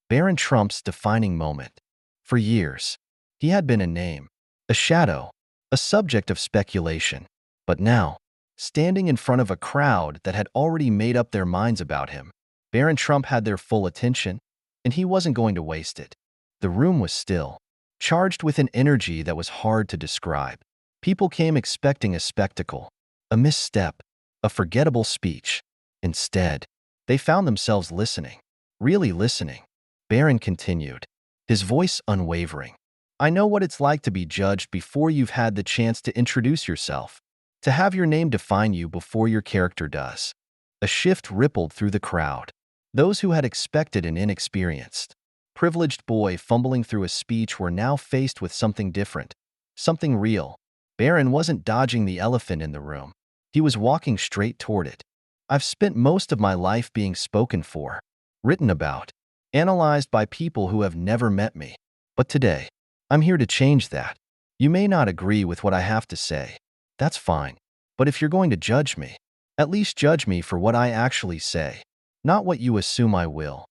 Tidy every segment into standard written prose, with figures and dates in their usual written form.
Barron Trump's defining moment. For years, he had been a name, a shadow, a subject of speculation. But now, standing in front of a crowd that had already made up their minds about him, Barron Trump had their full attention, and he wasn't going to waste it. The room was still, charged with an energy that was hard to describe. People came expecting a spectacle, a misstep, a forgettable speech. Instead, they found themselves listening, really listening. Barron continued, his voice unwavering. I know what it's like to be judged before you've had the chance to introduce yourself, to have your name define you before your character does. A shift rippled through the crowd. Those who had expected an inexperienced, privileged boy fumbling through a speech were now faced with something different, something real. Barron wasn't dodging the elephant in the room. He was walking straight toward it. I've spent most of my life being spoken for, written about, analyzed by people who have never met me. But today, I'm here to change that. You may not agree with what I have to say. That's fine. But if you're going to judge me, at least judge me for what I actually say, not what you assume I will.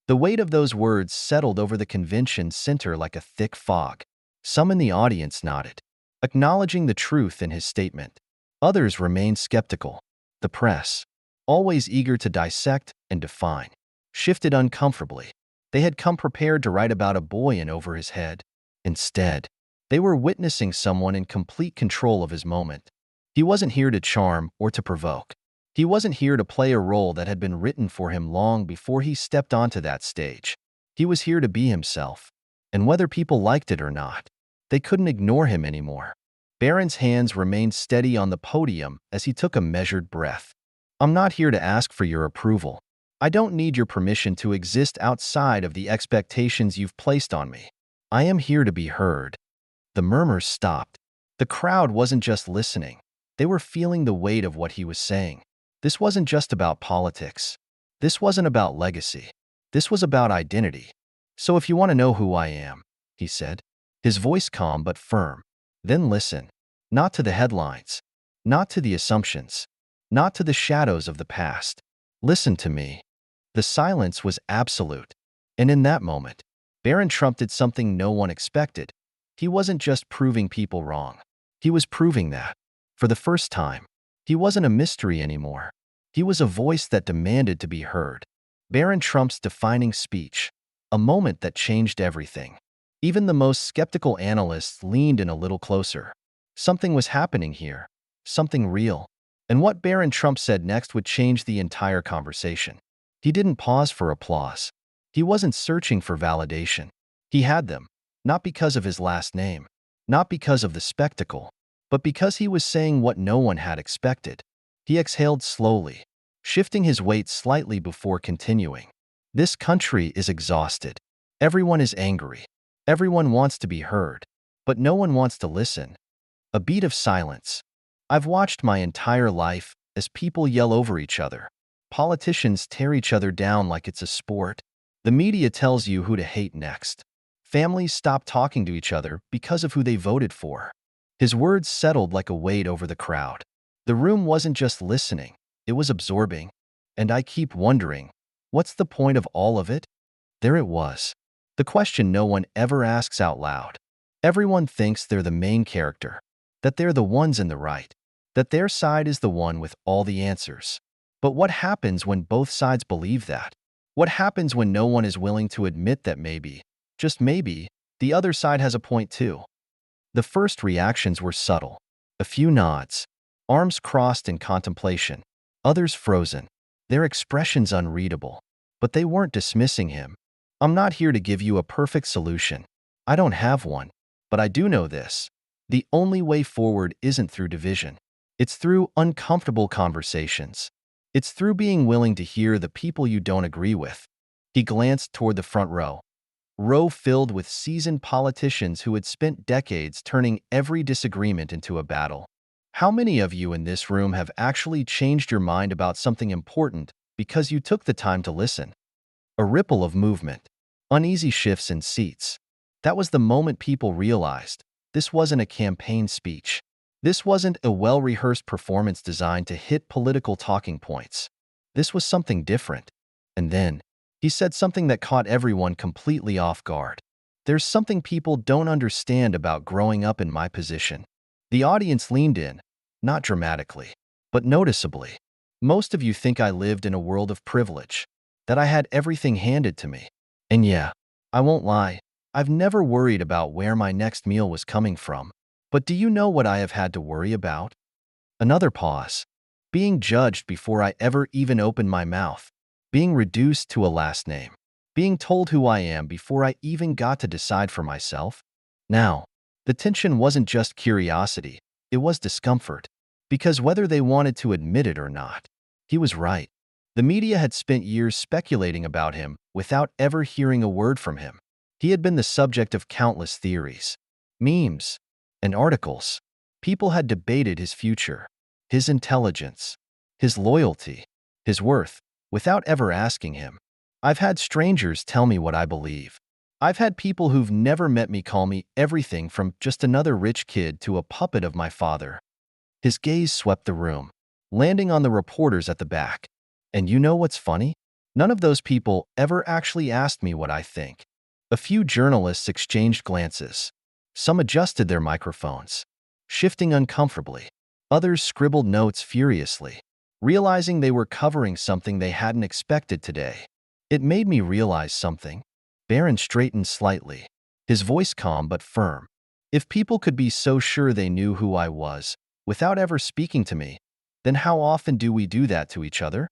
The weight of those words settled over the convention center like a thick fog. Some in the audience nodded, acknowledging the truth in his statement. Others remained skeptical. The press, always eager to dissect and define, shifted uncomfortably. They had come prepared to write about a boy in over his head. Instead, they were witnessing someone in complete control of his moment. He wasn't here to charm or to provoke. He wasn't here to play a role that had been written for him long before he stepped onto that stage. He was here to be himself. And whether people liked it or not, they couldn't ignore him anymore. Barron's hands remained steady on the podium as he took a measured breath. I'm not here to ask for your approval. I don't need your permission to exist outside of the expectations you've placed on me. I am here to be heard. The murmurs stopped. The crowd wasn't just listening. They were feeling the weight of what he was saying. This wasn't just about politics. This wasn't about legacy. This was about identity. So if you want to know who I am, he said, his voice calm but firm, then listen, not to the headlines, not to the assumptions, not to the shadows of the past. Listen to me. The silence was absolute. And in that moment, Barron Trump did something no one expected. He wasn't just proving people wrong. He was proving that, for the first time, he wasn't a mystery anymore. He was a voice that demanded to be heard. Barron Trump's defining speech, a moment that changed everything. Even the most skeptical analysts leaned in a little closer. Something was happening here, something real. And what Barron Trump said next would change the entire conversation. He didn't pause for applause. He wasn't searching for validation. He had them, not because of his last name, not because of the spectacle, but because he was saying what no one had expected. He exhaled slowly, shifting his weight slightly before continuing. This country is exhausted. Everyone is angry. Everyone wants to be heard, but no one wants to listen. A beat of silence. I've watched my entire life as people yell over each other. Politicians tear each other down like it's a sport. The media tells you who to hate next. Families stop talking to each other because of who they voted for. His words settled like a weight over the crowd. The room wasn't just listening, it was absorbing. And I keep wondering, what's the point of all of it? There it was. The question no one ever asks out loud. Everyone thinks they're the main character, that they're the ones in the right, that their side is the one with all the answers. But what happens when both sides believe that? What happens when no one is willing to admit that maybe, just maybe, the other side has a point too? The first reactions were subtle. A few nods, arms crossed in contemplation, others frozen, their expressions unreadable. But they weren't dismissing him. I'm not here to give you a perfect solution. I don't have one. But I do know this. The only way forward isn't through division. It's through uncomfortable conversations. It's through being willing to hear the people you don't agree with. He glanced toward the front row filled with seasoned politicians who had spent decades turning every disagreement into a battle. How many of you in this room have actually changed your mind about something important because you took the time to listen? A ripple of movement, uneasy shifts in seats. That was the moment people realized this wasn't a campaign speech. This wasn't a well-rehearsed performance designed to hit political talking points. This was something different. And then, He said something that caught everyone completely off guard. "There's something people don't understand about growing up in my position." The audience leaned in, not dramatically, but noticeably. "Most of you think I lived in a world of privilege, that I had everything handed to me. And yeah, I won't lie, I've never worried about where my next meal was coming from. But do you know what I have had to worry about?" Another pause. Being judged before I ever even opened my mouth. Being reduced to a last name. Being told who I am before I even got to decide for myself. Now, the tension wasn't just curiosity, it was discomfort. Because whether they wanted to admit it or not, he was right. The media had spent years speculating about him without ever hearing a word from him. He had been the subject of countless theories, memes, and articles. People had debated his future, his intelligence, his loyalty, his worth, without ever asking him. I've had strangers tell me what I believe. I've had people who've never met me call me everything from just another rich kid to a puppet of my father. His gaze swept the room, landing on the reporters at the back. And you know what's funny? None of those people ever actually asked me what I think. A few journalists exchanged glances. Some adjusted their microphones, shifting uncomfortably. Others scribbled notes furiously, realizing they were covering something they hadn't expected today. It made me realize something. Barron straightened slightly, his voice calm but firm. If people could be so sure they knew who I was, without ever speaking to me, then how often do we do that to each other?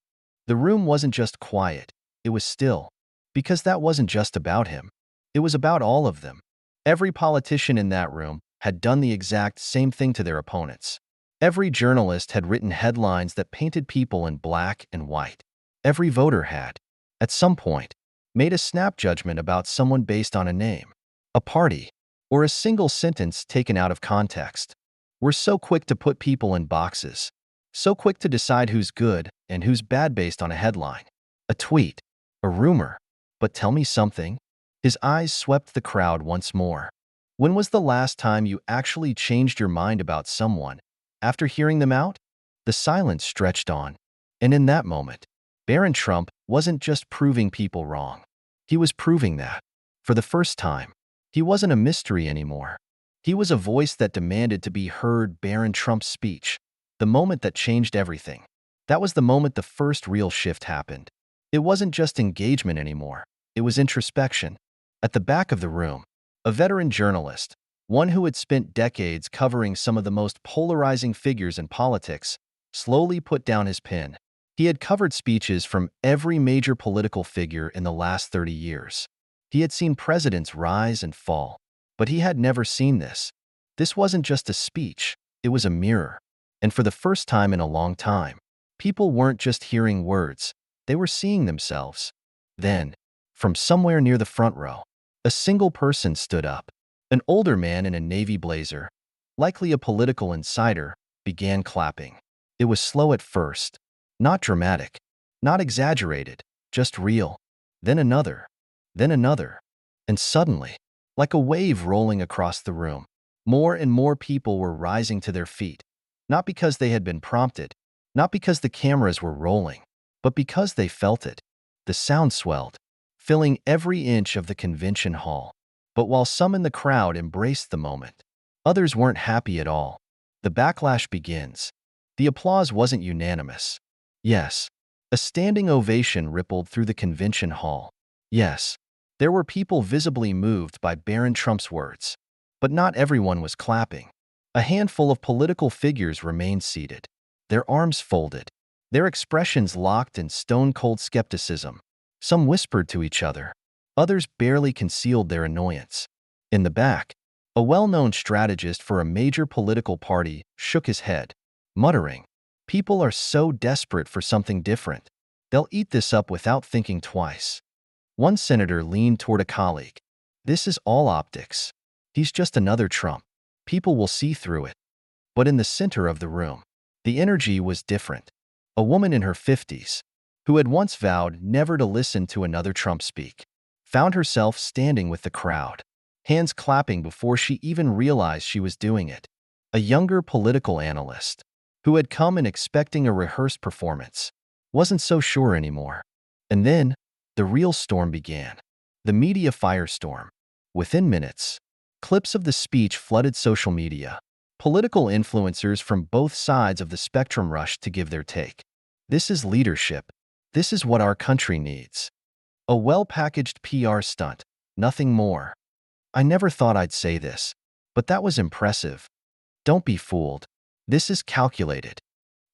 The room wasn't just quiet, it was still. Because that wasn't just about him. It was about all of them. Every politician in that room had done the exact same thing to their opponents. Every journalist had written headlines that painted people in black and white. Every voter had, at some point, made a snap judgment about someone based on a name, a party, or a single sentence taken out of context. We're so quick to put people in boxes, so quick to decide who's good and who's bad based on a headline, a tweet, a rumor. But tell me something. His eyes swept the crowd once more. When was the last time you actually changed your mind about someone after hearing them out? The silence stretched on, and in that moment, Barron Trump wasn't just proving people wrong. He was proving that, for the first time, he wasn't a mystery anymore. He was a voice that demanded to be heard. Barron Trump's speech, the moment that changed everything. That was the moment the first real shift happened. It wasn't just engagement anymore. It was introspection. At the back of the room, a veteran journalist, one who had spent decades covering some of the most polarizing figures in politics, slowly put down his pen. He had covered speeches from every major political figure in the last 30 years. He had seen presidents rise and fall, but he had never seen this. This wasn't just a speech, it was a mirror. And for the first time in a long time, people weren't just hearing words, they were seeing themselves. Then, from somewhere near the front row, a single person stood up. An older man in a navy blazer, likely a political insider, began clapping. It was slow at first, not dramatic, not exaggerated, just real. Then another, and suddenly, like a wave rolling across the room, more and more people were rising to their feet, not because they had been prompted, not because the cameras were rolling, but because they felt it. The sound swelled, filling every inch of the convention hall. But while some in the crowd embraced the moment, others weren't happy at all. The backlash begins. The applause wasn't unanimous. Yes, a standing ovation rippled through the convention hall. Yes, there were people visibly moved by Barron Trump's words. But not everyone was clapping. A handful of political figures remained seated, their arms folded, their expressions locked in stone-cold skepticism. Some whispered to each other. Others barely concealed their annoyance. In the back, a well-known strategist for a major political party shook his head, muttering, "People are so desperate for something different. They'll eat this up without thinking twice." One senator leaned toward a colleague. "This is all optics. He's just another Trump. People will see through it." But in the center of the room, the energy was different. A woman in her 50s, who had once vowed never to listen to another Trump speak, found herself standing with the crowd, hands clapping before she even realized she was doing it. A younger political analyst, who had come in expecting a rehearsed performance, wasn't so sure anymore. And then, The real storm began. The media firestorm. Within minutes, clips of the speech flooded social media. Political influencers from both sides of the spectrum rushed to give their take. This is leadership. This is what our country needs. A well-packaged PR stunt, nothing more. I never thought I'd say this, but that was impressive. Don't be fooled. This is calculated.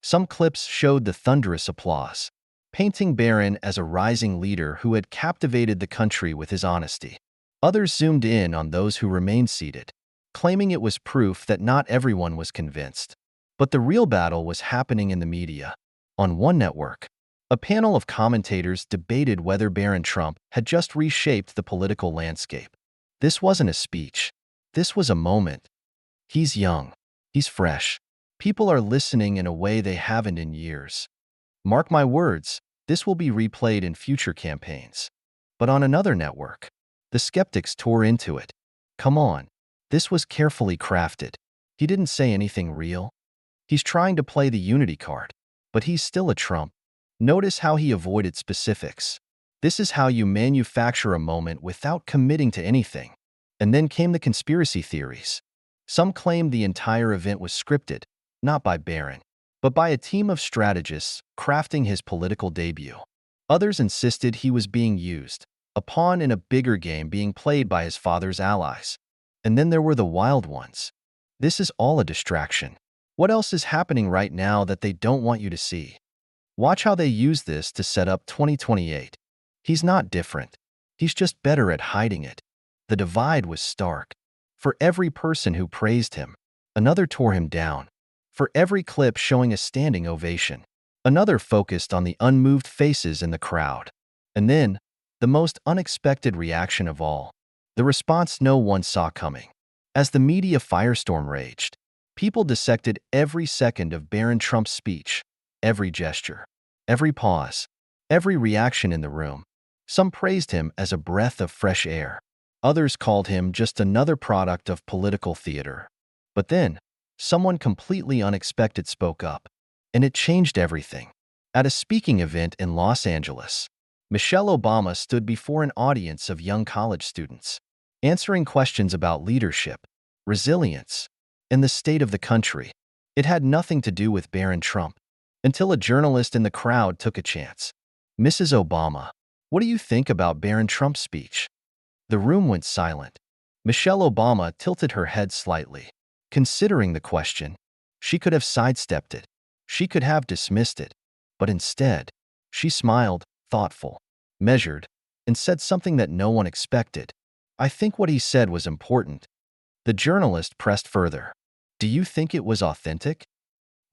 Some clips showed the thunderous applause, painting Barron as a rising leader who had captivated the country with his honesty. Others zoomed in on those who remained seated, claiming it was proof that not everyone was convinced. But the real battle was happening in the media. On one network, a panel of commentators debated whether Barron Trump had just reshaped the political landscape. This wasn't a speech. This was a moment. He's young. He's fresh. People are listening in a way they haven't in years. Mark my words, this will be replayed in future campaigns. But on another network, the skeptics tore into it. Come on. This was carefully crafted. He didn't say anything real. He's trying to play the unity card, but he's still a Trump. Notice how he avoided specifics. This is how you manufacture a moment without committing to anything. And then came the conspiracy theories. Some claimed the entire event was scripted, not by Barron, but by a team of strategists crafting his political debut. Others insisted he was being used, a pawn in a bigger game being played by his father's allies. And then there were the wild ones. This is all a distraction. What else is happening right now that they don't want you to see? Watch how they use this to set up 2028. He's not different. He's just better at hiding it. The divide was stark. For every person who praised him, another tore him down. For every clip showing a standing ovation, another focused on the unmoved faces in the crowd. And then, the most unexpected reaction of all, the response no one saw coming. As the media firestorm raged, people dissected every second of Barron Trump's speech, every gesture, every pause, every reaction in the room. Some praised him as a breath of fresh air. Others called him just another product of political theater. But then, someone completely unexpected spoke up, and it changed everything. At a speaking event in Los Angeles, Michelle Obama stood before an audience of young college students, answering questions about leadership, resilience, and the state of the country. It had nothing to do with Barron Trump, until a journalist in the crowd took a chance. Mrs. Obama, what do you think about Barron Trump's speech? The room went silent. Michelle Obama tilted her head slightly. Considering the question, she could have sidestepped it. She could have dismissed it. But instead, she smiled, thoughtful, measured, and said something that no one expected. I think what he said was important. The journalist pressed further. Do you think it was authentic?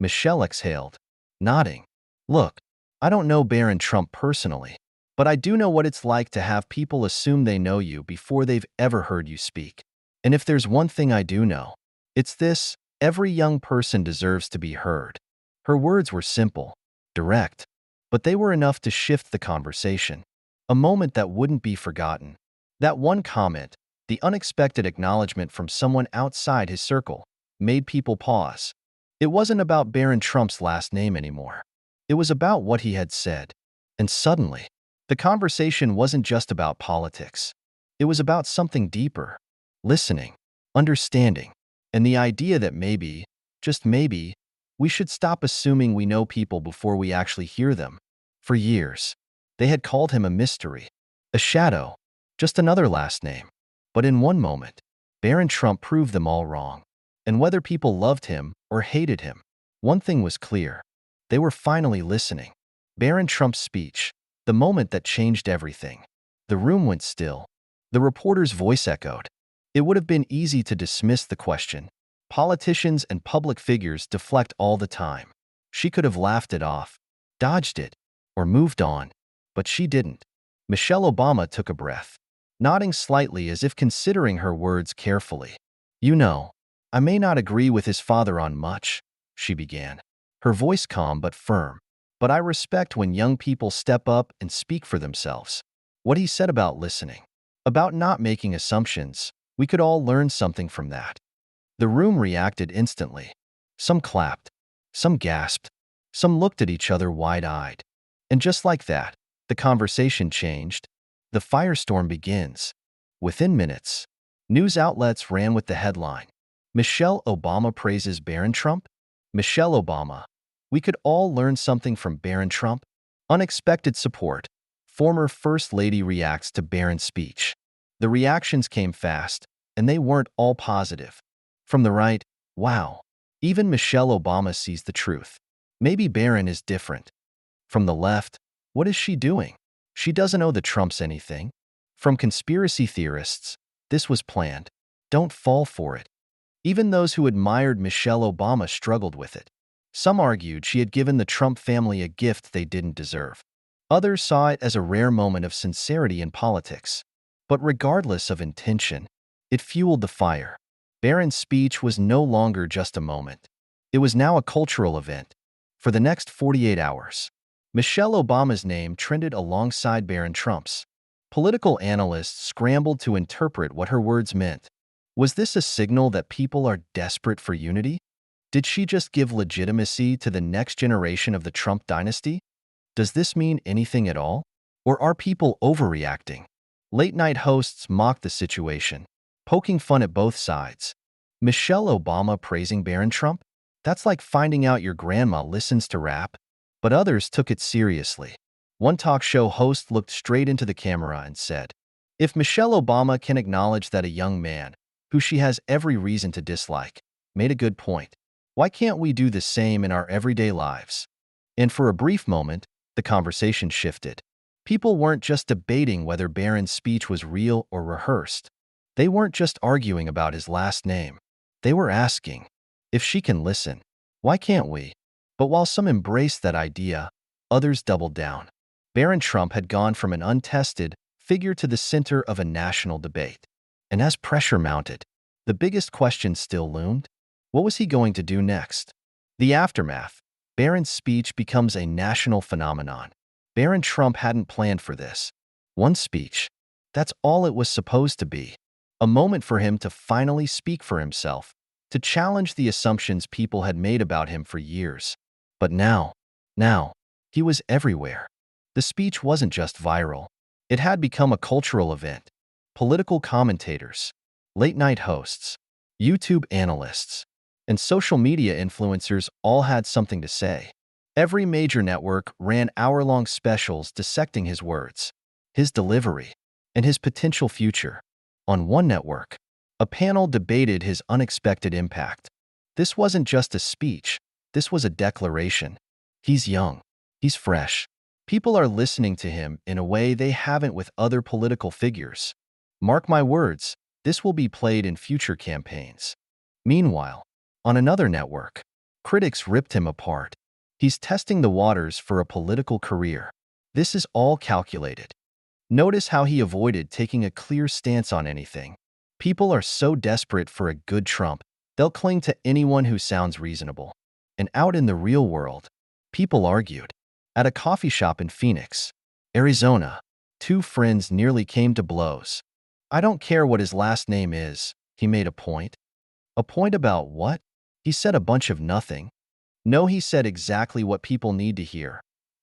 Michelle exhaled, nodding. Look, I don't know Barron Trump personally, but I do know what it's like to have people assume they know you before they've ever heard you speak. And if there's one thing I do know, it's this: every young person deserves to be heard. Her words were simple, direct, but they were enough to shift the conversation. A moment that wouldn't be forgotten. That one comment, the unexpected acknowledgement from someone outside his circle, made people pause. It wasn't about Barron Trump's last name anymore. It was about what he had said. And suddenly, the conversation wasn't just about politics. It was about something deeper: listening, understanding, and the idea that maybe, just maybe, we should stop assuming we know people before we actually hear them. For years, they had called him a mystery, a shadow, just another last name. But in one moment, Barron Trump proved them all wrong. And whether people loved him or hated him, one thing was clear: they were finally listening. Barron Trump's speech, the moment that changed everything. The room went still. The reporter's voice echoed. It would have been easy to dismiss the question. Politicians and public figures deflect all the time. She could have laughed it off, dodged it, or moved on. But she didn't. Michelle Obama took a breath, nodding slightly as if considering her words carefully. You know, I may not agree with his father on much, she began, her voice calm but firm. But I respect when young people step up and speak for themselves. What he said about listening, about not making assumptions, we could all learn something from that. The room reacted instantly. Some clapped, some gasped, some looked at each other wide-eyed. And just like that, The conversation changed. The firestorm begins. Within minutes, news outlets ran with the headline, "Michelle Obama praises Barron Trump?" Michelle Obama. We could all learn something from Barron Trump. Unexpected support. Former First Lady reacts to Barron's speech. The reactions came fast, and they weren't all positive. From the right, wow, even Michelle Obama sees the truth. Maybe Barron is different. From the left, what is she doing? She doesn't owe the Trumps anything. From conspiracy theorists, this was planned. Don't fall for it. Even those who admired Michelle Obama struggled with it. Some argued she had given the Trump family a gift they didn't deserve. Others saw it as a rare moment of sincerity in politics. But regardless of intention, it fueled the fire. Barron's speech was no longer just a moment. It was now a cultural event. For the next 48 hours, Michelle Obama's name trended alongside Barron Trump's. Political analysts scrambled to interpret what her words meant. Was this a signal that people are desperate for unity? Did she just give legitimacy to the next generation of the Trump dynasty? Does this mean anything at all? Or are people overreacting? Late-night hosts mocked the situation, poking fun at both sides. Michelle Obama praising Barron Trump? That's like finding out your grandma listens to rap. But others took it seriously. One talk show host looked straight into the camera and said, "If Michelle Obama can acknowledge that a young man, who she has every reason to dislike, made a good point, why can't we do the same in our everyday lives?" And for a brief moment, the conversation shifted. People weren't just debating whether Barron's speech was real or rehearsed. They weren't just arguing about his last name. They were asking, if she can listen, why can't we? But while some embraced that idea, others doubled down. Barron Trump had gone from an untested figure to the center of a national debate. And as pressure mounted, the biggest question still loomed. What was he going to do next? The aftermath. Barron's speech becomes a national phenomenon. Barron Trump hadn't planned for this. One speech. That's all it was supposed to be. A moment for him to finally speak for himself, to challenge the assumptions people had made about him for years. But now, he was everywhere. The speech wasn't just viral. It had become a cultural event. Political commentators, late-night hosts, YouTube analysts, and social media influencers all had something to say. Every major network ran hour-long specials dissecting his words, his delivery, and his potential future. On one network, a panel debated his unexpected impact. This wasn't just a speech. This was a declaration. He's young. He's fresh. People are listening to him in a way they haven't with other political figures. Mark my words, this will be played in future campaigns. Meanwhile, on another network, critics ripped him apart. He's testing the waters for a political career. This is all calculated. Notice how he avoided taking a clear stance on anything. People are so desperate for a good Trump, they'll cling to anyone who sounds reasonable. And out in the real world, people argued. At a coffee shop in Phoenix, Arizona, two friends nearly came to blows. "I don't care what his last name is," he made a point. A point about what? He said a bunch of nothing. No, he said exactly what people need to hear.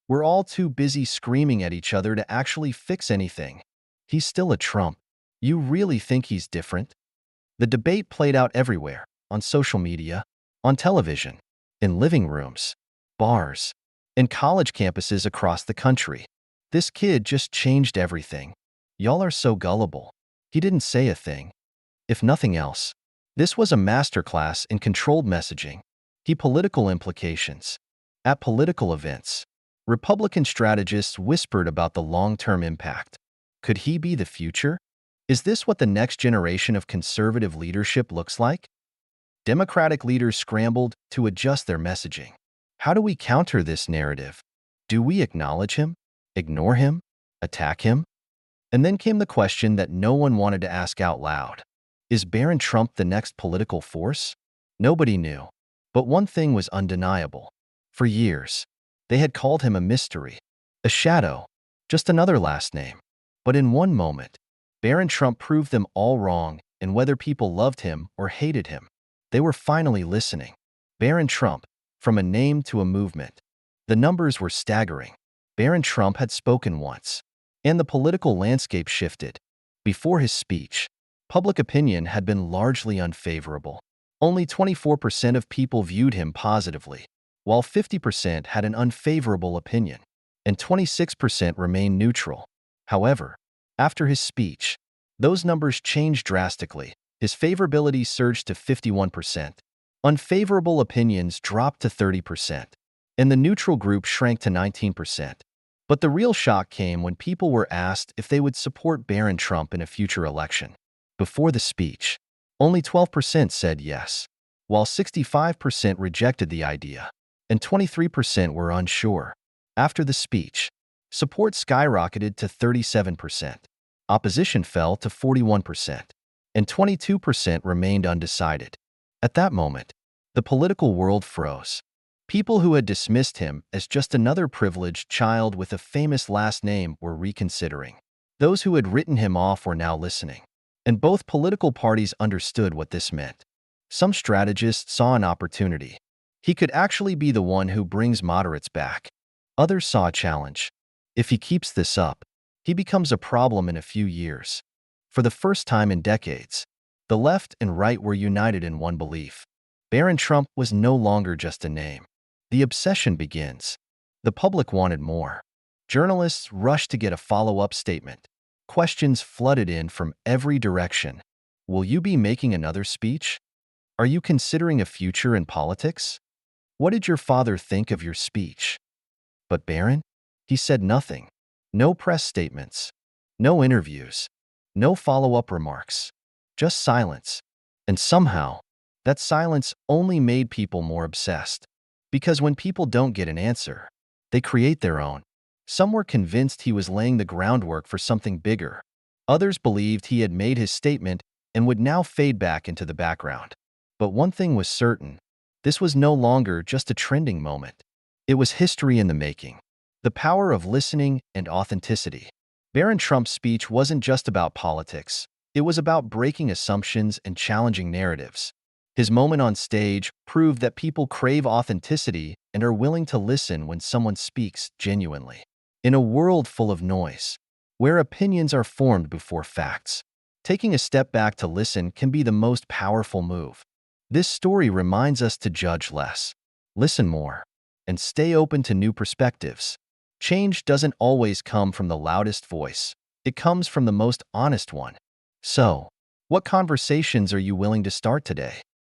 We're all too busy screaming at each other to actually fix anything. He's still a Trump. You really think he's different? The debate played out everywhere, on social media, on television, in living rooms, bars, and college campuses across the country. This kid just changed everything. Y'all are so gullible. He didn't say a thing. If nothing else, this was a masterclass in controlled messaging. Political implications. At political events, Republican strategists whispered about the long-term impact. Could he be the future? Is this what the next generation of conservative leadership looks like? Democratic leaders scrambled to adjust their messaging. How do we counter this narrative? Do we acknowledge him? Ignore him? Attack him? And then came the question that no one wanted to ask out loud. Is Barron Trump the next political force? Nobody knew. But one thing was undeniable. For years, they had called him a mystery, a shadow, just another last name. But in one moment, Barron Trump proved them all wrong, and whether people loved him or hated him, they were finally listening. Barron Trump, from a name to a movement. The numbers were staggering. Barron Trump had spoken once, and the political landscape shifted. Before his speech, public opinion had been largely unfavorable. Only 24% of people viewed him positively, while 50% had an unfavorable opinion, and 26% remained neutral. However, after his speech, those numbers changed drastically. His favorability surged to 51%, unfavorable opinions dropped to 30%, and the neutral group shrank to 19%. But the real shock came when people were asked if they would support Barron Trump in a future election. Before the speech, only 12% said yes, while 65% rejected the idea, and 23% were unsure. After the speech, support skyrocketed to 37%, opposition fell to 41%, and 22% remained undecided. At that moment, the political world froze. People who had dismissed him as just another privileged child with a famous last name were reconsidering. Those who had written him off were now listening. And both political parties understood what this meant. Some strategists saw an opportunity. He could actually be the one who brings moderates back. Others saw a challenge. If he keeps this up, he becomes a problem in a few years. For the first time in decades, the left and right were united in one belief. Barron Trump was no longer just a name. The obsession begins. The public wanted more. Journalists rushed to get a follow-up statement. Questions flooded in from every direction. Will you be making another speech? Are you considering a future in politics? What did your father think of your speech? But Barron? He said nothing. No press statements. No interviews. No follow-up remarks. Just silence. And somehow, that silence only made people more obsessed. Because when people don't get an answer, they create their own. Some were convinced he was laying the groundwork for something bigger. Others believed he had made his statement and would now fade back into the background. But one thing was certain. This was no longer just a trending moment. It was history in the making. The power of listening and authenticity. Barron Trump's speech wasn't just about politics. It was about breaking assumptions and challenging narratives. His moment on stage proved that people crave authenticity and are willing to listen when someone speaks genuinely. In a world full of noise, where opinions are formed before facts, taking a step back to listen can be the most powerful move. This story reminds us to judge less, listen more, and stay open to new perspectives. Change doesn't always come from the loudest voice. It comes from the most honest one. So, what conversations are you willing to start today?